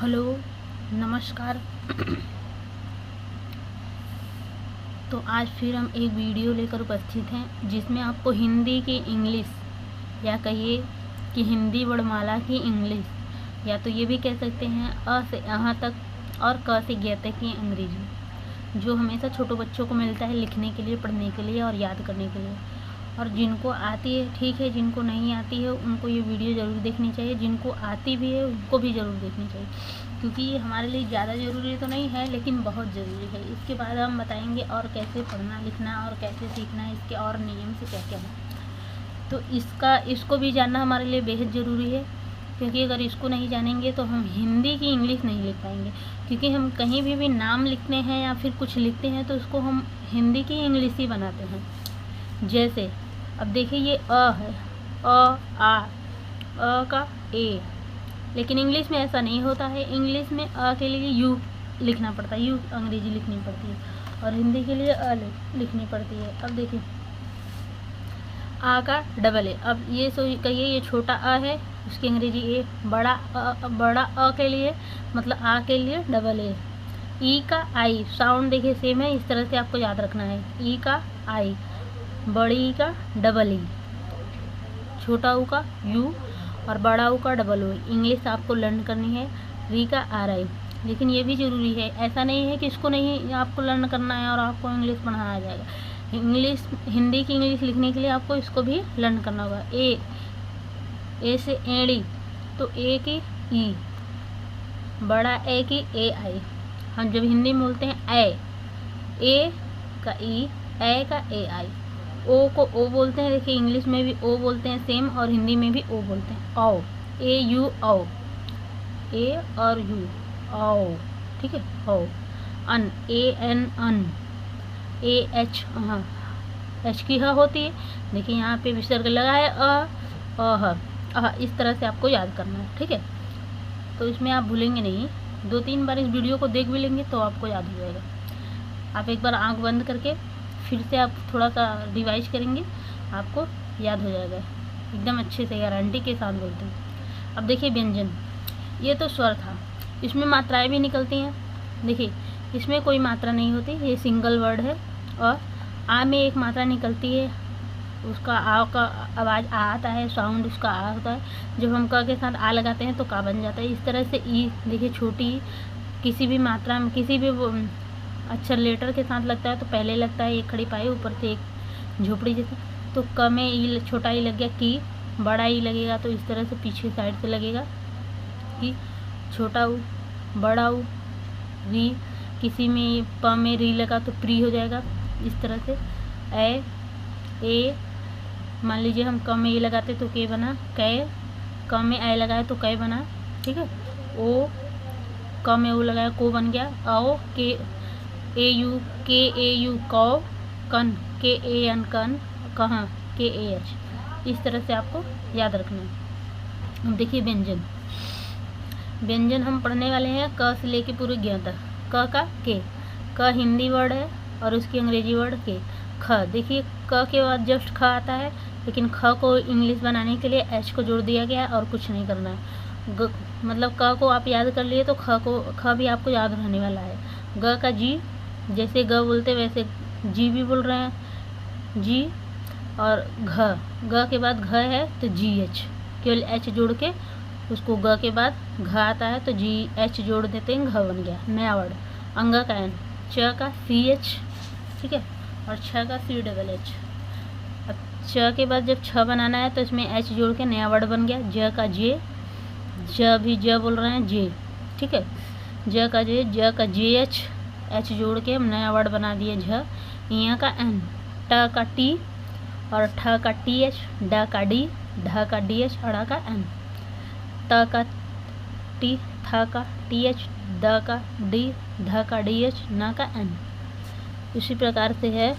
Hello, नमस्कार। तो आज फिर हम एक वीडियो लेकर उपस्थित हैं जिसमें आपको हिंदी की इंग्लिश या कहिए कि हिंदी वर्णमाला की इंग्लिश या तो ये भी कह सकते हैं अ से यहाँ तक और क से ज्ञ तक की अंग्रेजी जो हमेशा छोटे बच्चों को मिलता है लिखने के लिए, पढ़ने के लिए और याद करने के लिए। और जिनको आती है ठीक है, जिनको नहीं आती है उनको ये वीडियो ज़रूर देखनी चाहिए, जिनको आती भी है उनको भी ज़रूर देखनी चाहिए, क्योंकि ये हमारे लिए ज़्यादा ज़रूरी तो नहीं है लेकिन बहुत ज़रूरी है। इसके बाद हम बताएंगे और कैसे पढ़ना लिखना और कैसे सीखना है, इसके और नियम से क्या क्या है। तो इसको भी जानना हमारे लिए बेहद ज़रूरी है, क्योंकि अगर इसको नहीं जानेंगे तो हम हिंदी की इंग्लिश नहीं लिख पाएंगे। क्योंकि हम कहीं भी नाम लिखते हैं या फिर कुछ लिखते हैं तो उसको हम हिंदी की इंग्लिश ही बनाते हैं। जैसे अब देखिए ये अ है, अ का ए, लेकिन इंग्लिश में ऐसा नहीं होता है। इंग्लिश में अ के लिए यू लिखना पड़ता है, यू अंग्रेजी लिखनी पड़ती है और हिंदी के लिए अ लिखनी पड़ती है। अब देखिए आ का डबल ए, अब ये कहिए ये छोटा अ है, उसकी अंग्रेजी ए। बड़ा अ के लिए मतलब आ के लिए डबल ए। ई का आई, साउंड देखिए सेम है, इस तरह से आपको याद रखना है। ई का आई, बड़ी ई का डबल ई, छोटा ऊ का यू और बड़ा ऊ का डबल ओ। इंग्लिश आपको लर्न करनी है। री का आर आई, लेकिन ये भी ज़रूरी है, ऐसा नहीं है कि इसको नहीं आपको लर्न करना है और आपको इंग्लिश पढ़ाया जाएगा। इंग्लिश हिंदी की इंग्लिश लिखने के लिए आपको इसको भी लर्न करना होगा। ए से एड़ी, तो ए की ई, बड़ा ए की ए आई। हम जब हिंदी में बोलते हैं ए का ई, ए का ए आई। ओ को ओ बोलते हैं, देखिए इंग्लिश में भी ओ बोलते हैं सेम और हिंदी में भी ओ बोलते हैं। औ, ए यू औ, ए और यू औ, ठीक है। औ। अन, A N on, A H हाँ, एच की ह होती है, देखिए यहाँ पे विसर्ग लगा है इस तरह से आपको याद करना है, ठीक है। तो इसमें आप भूलेंगे नहीं, 2-3 बार इस वीडियो को देख भी लेंगे तो आपको याद हो जाएगा। आप एक बार आंख बंद करके फिर से आप थोड़ा सा रिवाइज करेंगे, आपको याद हो जाएगा एकदम अच्छे से, गारंटी के साथ बोलते हैं। अब देखिए व्यंजन, ये तो स्वर था, इसमें मात्राएं भी निकलती हैं। देखिए इसमें कोई मात्रा नहीं होती, ये सिंगल वर्ड है। और आ में एक मात्रा निकलती है, उसका आ का आवाज़ आ आता है, साउंड उसका आ होता है। जब हम क के साथ आ लगाते हैं तो का बन जाता है। इस तरह से ई, देखिए छोटी किसी भी मात्रा में किसी भी अक्षर लेटर के साथ लगता है तो पहले लगता है एक खड़ी पाई, ऊपर से एक झोपड़ी जैसा। तो क में ई छोटा ई लग गया की, बड़ा ई लगेगा तो इस तरह से पीछे साइड से लगेगा कि छोटा ऊ, बड़ा ऊ। री, किसी में प में री लगा तो प्री हो जाएगा, इस तरह से। ए, मान लीजिए हम क में ए लगाते तो के बना कै, क में ए लगाए तो कै बना, ठीक है। ओ, क में ओ लगाया को बन गया। आओ के ए यू कौ, कन के ए एन कन, कहाँ के ए एच। इस तरह से आपको याद रखना है। अब देखिए व्यंजन हम पढ़ने वाले हैं क से लेके पूरे ज्ञ तक। क का के, क हिंदी वर्ड है और उसकी अंग्रेजी वर्ड के। ख, देखिए क के बाद जस्ट ख आता है, लेकिन ख को इंग्लिश बनाने के लिए एच को जोड़ दिया गया है और कुछ नहीं करना है। मतलब क को आप याद कर लिए तो ख भी आपको याद रहने वाला है। ग का जी, जैसे ग बोलते वैसे जी भी बोल रहे हैं, जी। और घ के बाद घ है तो जी एच, केवल एच जोड़ के उसको ग के बाद घ आता है तो जी एच जोड़ देते हैं, घ बन गया नया वर्ड। अंग का एन, च का सी एच, ठीक है, और छ का सी डबल एच। अब च के बाद जब छ बनाना है तो इसमें एच जोड़ के नया वर्ड बन गया। ज का जे, ज भी ज बोल रहे हैं जे, ठीक है। ज का जे एच, एच जोड़ के हम नया वर्ड बना दिए झ। यहाँ का एन, ट का टी और ठ का टी एच, ड का डी, ढ का डी एच, अड़ का एन। त का टी, थ का टी एच, द का डी, ध का डी एच, न का एन। इसी प्रकार से है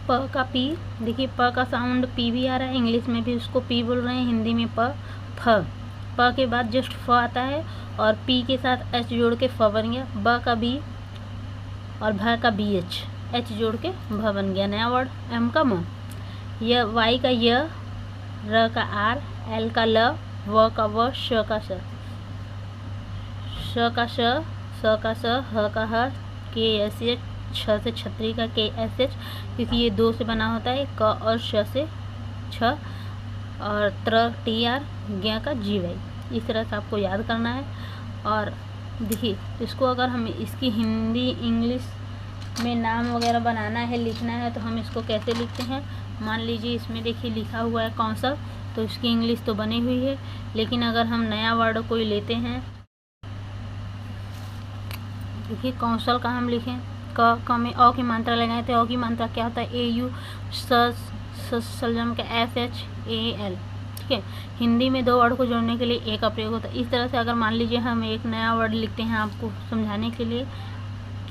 प का पी, देखिए प का साउंड पी भी आ रहा है, इंग्लिश में भी उसको पी बोल रहे हैं, हिंदी में प। फ, प के बाद जस्ट फ आता है और पी के साथ एच जोड़ के फ बन गया, ब का बी और भ का बी एच जोड़ के भ बन गया। नया वर्ड एम का म, य वाई का य, र का आर, एल का ल, व का व, श का श, श का श, स का स, ह का ह, के एस एच, छ से छतरी का के एस एच, क्योंकि ये दो से बना होता है, क और श से छ, और त्र टी आर, ज्ञ का जी वाई। इस तरह से आपको याद करना है। और देखिए इसको अगर हम इसकी हिंदी इंग्लिश में नाम वगैरह बनाना है, लिखना है, तो हम इसको कैसे लिखते हैं। मान लीजिए इसमें देखिए लिखा हुआ है कौशल, तो इसकी इंग्लिश तो बनी हुई है, लेकिन अगर हम नया वर्ड कोई लेते हैं, देखिए कौशल का हम लिखें, क में अ की मात्रा लगाएं तो अ की मात्रा क्या होता है, ए यू, सलजम का एस एच ए एल। ठीक है, हिंदी में दो वर्ड को जोड़ने के लिए ए का प्रयोग होता है। इस तरह से अगर मान लीजिए हम एक नया वर्ड लिखते हैं आपको समझाने के लिए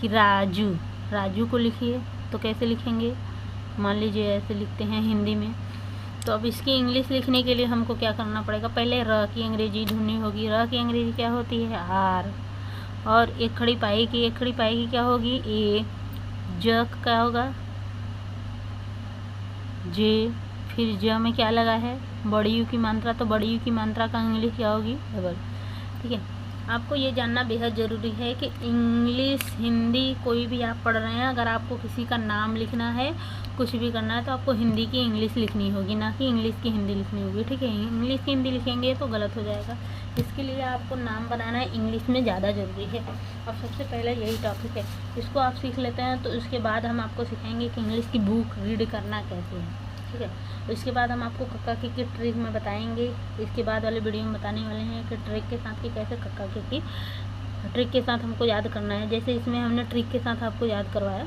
कि राजू, राजू को लिखिए, तो कैसे लिखेंगे, मान लीजिए ऐसे लिखते हैं हिंदी में। तो अब इसकी इंग्लिश लिखने के लिए हमको क्या करना पड़ेगा, पहले र की अंग्रेजी ढूंढनी होगी। र की अंग्रेजी क्या होती है, आर, और एक खड़ी पाई की क्या होगी, ए, ज क्या होगा, जे, फिर ज में क्या लगा है, बड़ी यू की मात्रा, तो बड़ी यू की मात्रा का इंग्लिश क्या होगी, डबल। ठीक है, आपको ये जानना बेहद ज़रूरी है कि इंग्लिश हिंदी कोई भी आप पढ़ रहे हैं, अगर आपको किसी का नाम लिखना है, कुछ भी करना है, तो आपको हिंदी की इंग्लिश लिखनी होगी, ना कि इंग्लिश की हिंदी लिखनी होगी। ठीक है, इंग्लिश की हिंदी लिखेंगे तो गलत हो जाएगा। इसके लिए आपको नाम बनाना है इंग्लिश में ज़्यादा ज़रूरी है, और सबसे पहले यही टॉपिक है। इसको आप सीख लेते हैं तो इसके बाद हम आपको सिखाएंगे कि इंग्लिश की बुक रीड करना कैसे है। ठीक है, तो इसके बाद हम आपको कक्का की ट्रिक में बताएंगे। इसके बाद वाले वीडियो में बताने वाले हैं कि ट्रिक के साथ कि कैसे कक्का की ट्रिक के साथ हमको याद करना है। जैसे इसमें हमने ट्रिक के साथ आपको याद करवाया,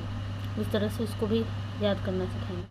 उस तरह से इसको भी याद करना सिखाएंगे।